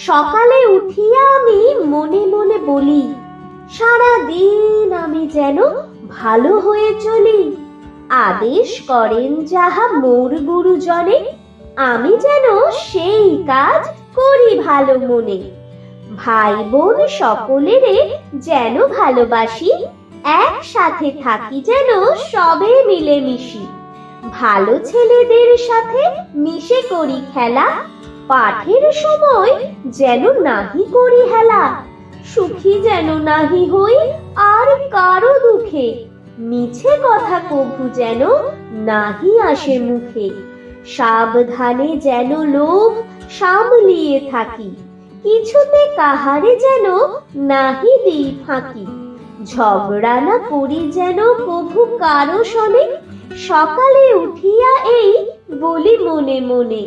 সকালে উঠিয়া আমি মনে মনে বলি, সারা দিন আমি যেন ভালো হয়ে চলি। আদেশ করেন যাহা মোর গুরুজনে, আমি যেন সেই কাজ করি ভালো মনে। ভাই বোন সকলেরে যেন ভালোবাসি, একসাথে থাকি যেন সবে মিলেমিশি। ভালো ছেলেদের সাথে মিশে করি খেলা, পাঠের সময় যেন নাহি করি হেলা। সুখী যেন নাহি হই আর কারো দুঃখে, মিছে কথা কভু যেন নাহি আসে মুখে। সাবধানে যেন লোভ সামলিয়ে থাকি, কিছুতে কাহারে যেন নাহি দিই ফাঁকি। ঝগড়া না করি যেন কভু কারো সনে, সকালে উঠিয়া এই বলি মনে মনে।